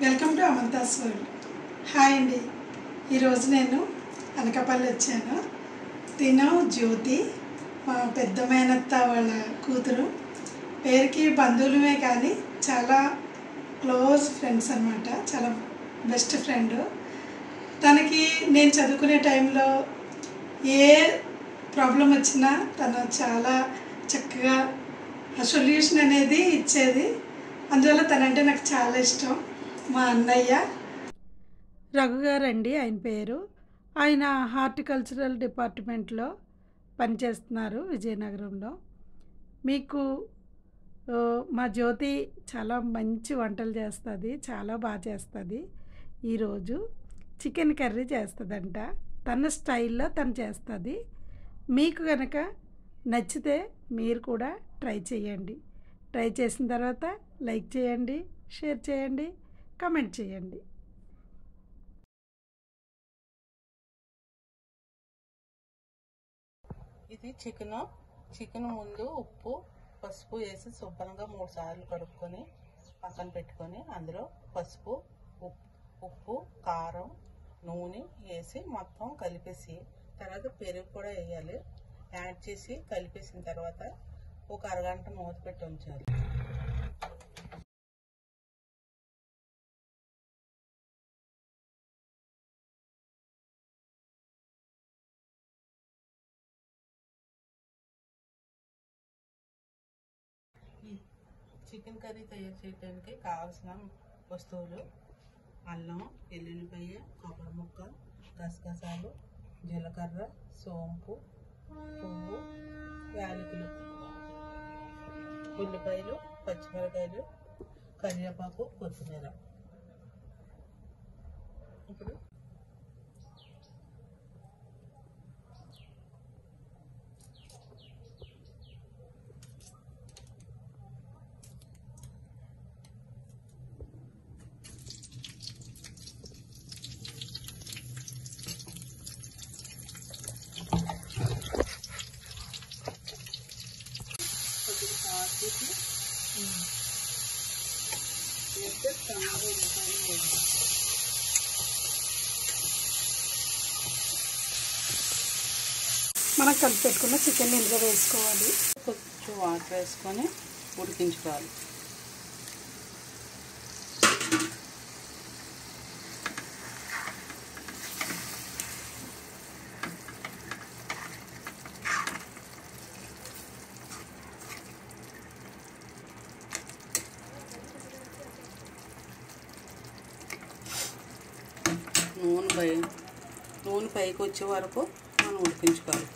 Welcome to అమంతాస్ వరల్డ్. Hi అండి. ఈరోజు నేను అనకాపల్లి వచ్చాను. తిను జ్యోతి, మా పెద్ద మేనత్త వాళ్ళ కూతురు. పేరుకి బంధువులమే కానీ చాలా క్లోజ్ ఫ్రెండ్స్ అన్నమాట. చాలా బెస్ట్ ఫ్రెండ్. తనకి నేను చదువుకునే టైంలో ఏ ప్రాబ్లం వచ్చినా తను చాలా చక్కగా ఆ సొల్యూషన్ అనేది ఇచ్చేది. అందువల్ల తనంటే నాకు చాలా ఇష్టం. మా అన్నయ్య రఘు గారు అండి ఆయన పేరు. ఆయన హార్టికల్చరల్ డిపార్ట్మెంట్లో పనిచేస్తున్నారు విజయనగరంలో. మీకు మా జ్యోతి చాలా మంచి వంటలు చేస్తుంది, చాలా బాగా చేస్తుంది. ఈరోజు చికెన్ కర్రీ చేస్తుందంట. తన స్టైల్లో తను చేస్తుంది. మీకు కనుక నచ్చితే మీరు కూడా ట్రై చేయండి. ట్రై చేసిన తర్వాత లైక్ చేయండి, షేర్ చేయండి, కామెంట్ చేయండి. ఇది చికెన్ ముందు ఉప్పు పసుపు వేసి శుభ్రంగా 3 సార్లు కడుక్కొని పక్కన పెట్టుకొని అందులో పసుపు ఉప్పు కారం నూనె వేసి మొత్తం కలిపేసి తర్వాత పెరుగు కూడా వేయాలి. యాడ్ చేసి కలిపేసిన తర్వాత ఒక అరగంట మూత పెట్టి ఉంచాలి. చికెన్ కర్రీ తయారు చేయడానికి కావాల్సిన వస్తువులు: అల్లం, ఎల్లుల్లిపాయ, కొబ్బరి ముక్క, గసగసాలు, జీలకర్ర, సోంపు, పువ్వు, యాలకులు, ఉల్లిపాయలు, పచ్చిమిరకాయలు, కరివేపాకు, కొత్తిమీర. ఇప్పుడు మనం కలిపి పెట్టుకున్న చికెన్ ఇందులో వేసుకోవాలి. కొంచెం వాటర్ వేసుకొని ఉడికించుకోవాలి. నూనె పైకి వచ్చే వరకు మనం ఉడికించుకోవాలి.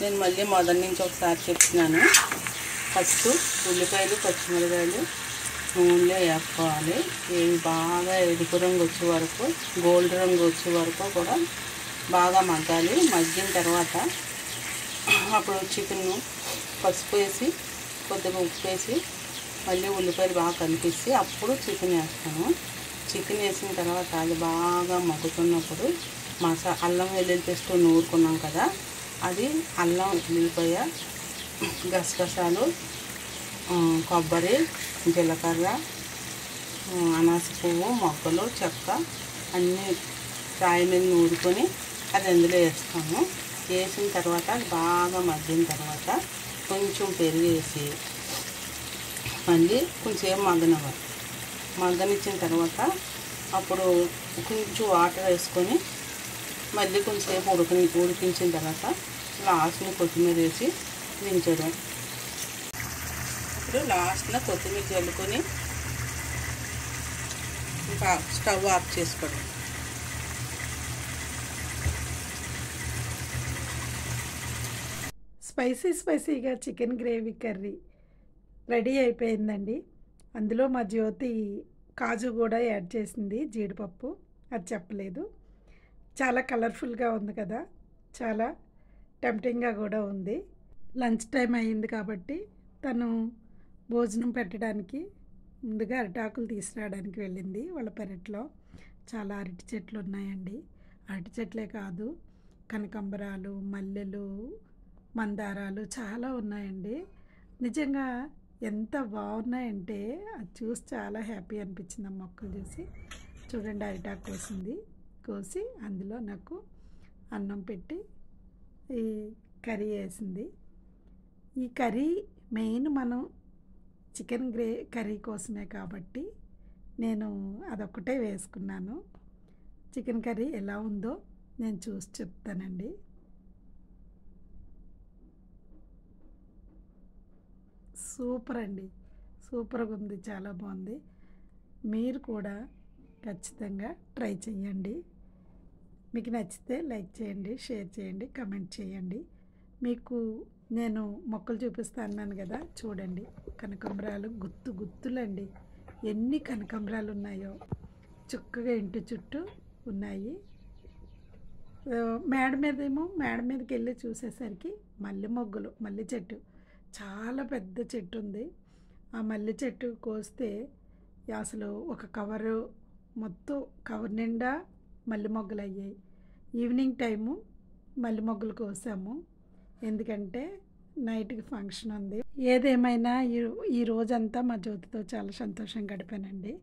నేను మళ్ళీ మొదటి నుంచి ఒకసారి చెప్తున్నాను. ఫస్ట్ ఉల్లిపాయలు, పచ్చిమిరకాయలు నూనెలో వేసుకోవాలి. ఇవి బాగా ఎరుపు రంగు వచ్చే వరకు, గోల్డ్ రంగు వచ్చే వరకు కూడా బాగా మగ్గాలి. మగ్గిన తర్వాత అప్పుడు చికెన్ పసుపు వేసి కొద్దిగా ఉప్పు వేసి మళ్ళీ ఉల్లిపాయలు బాగా కలిపేసి అప్పుడు చికెన్ వేస్తాను. చికెన్ వేసిన తర్వాత అది బాగా మగ్గుతున్నప్పుడు అల్లం వెల్లుల్లి పేస్ట్ నూరుకున్నాం కదా, అది అల్లం వెల్లుల్లిపాయ, గసగసాలు, కొబ్బరి, జీలకర్ర, అనాస పువ్వు, మొగ్గలు, చెక్క అన్నీ రాయి మీద నూరుకొని అది అందులో వేస్తాము. వేసిన తర్వాత అది బాగా మగ్గిన తర్వాత కొంచెం పెరుగు వేసి మళ్ళీ కొంచెం మగ్గనిచ్చిన తర్వాత అప్పుడు కొంచెం వాటర్ వేసుకొని మళ్ళీ కొంచెంసేపు ఉడికించిన తర్వాత లాస్ట్ని కొత్తిమీర వేసి దించడం. ఇప్పుడు లాస్ట్న కొత్తిమీర చల్లుకొని ఇంకా స్టవ్ ఆఫ్ చేసుకోవడం. స్పైసీగా చికెన్ గ్రేవీ కర్రీ రెడీ అయిపోయిందండి. అందులో మా జ్యోతి కాజు కూడా యాడ్ చేసింది, జీడిపప్పు. అది చెప్పలేదు. చాలా కలర్ఫుల్గా ఉంది కదా, చాలా టెంప్టింగ్గా కూడా ఉంది. లంచ్ టైం అయింది కాబట్టి తను భోజనం పెట్టడానికి ముందుగా అరిటాకులు తీసుకురావడానికి వెళ్ళింది. వాళ్ళ పెరట్లో చాలా అరటి చెట్లు ఉన్నాయండి. అరటి చెట్లే కాదు, కనకాంబరాలు, మల్లెలు, మందారాలు చాలా ఉన్నాయండి. నిజంగా ఎంత బాగున్నాయంటే అది చూసి చాలా హ్యాపీ అనిపించింది. ఆ మొక్కలు చూసి. చూడండి, అరిటాకు కోసి అందులో నాకు అన్నం పెట్టి ఈ కర్రీ వేసింది. ఈ కర్రీ మెయిన్ మనం చికెన్ కర్రీ కోసమే కాబట్టి నేను అదొక్కటే వేసుకున్నాను. చికెన్ కర్రీ ఎలా ఉందో నేను చూసి చెప్తానండి. సూపర్ అండి, సూపర్గా ఉంది, చాలా బాగుంది. మీరు కూడా ఖచ్చితంగా ట్రై చేయండి. మీకు నచ్చితే లైక్ చేయండి, షేర్ చేయండి, కమెంట్ చేయండి. మీకు నేను మొక్కలు చూపిస్తా అన్నాను కదా, చూడండి. కనకాంబరాలు గుత్తులండి. ఎన్ని కనకాంబరాలు ఉన్నాయో చక్కగా ఇంటి చుట్టూ ఉన్నాయి. మేడ మీదకి వెళ్ళి చూసేసరికి మల్లె చెట్టు, చాలా పెద్ద చెట్టు ఉంది. ఆ మల్లె చెట్టు కోస్తే అసలు ఒక మొత్తం కవర్ నిండా మల్లె మొగ్గలు అయ్యాయి. ఈవినింగ్ టైము మల్లె మొగ్గలు కోసాము, ఎందుకంటే నైట్కి ఫంక్షన్ ఉంది. ఏదేమైనా ఈ రోజంతా మా జ్యోతితో చాలా సంతోషంగా గడిపానండి.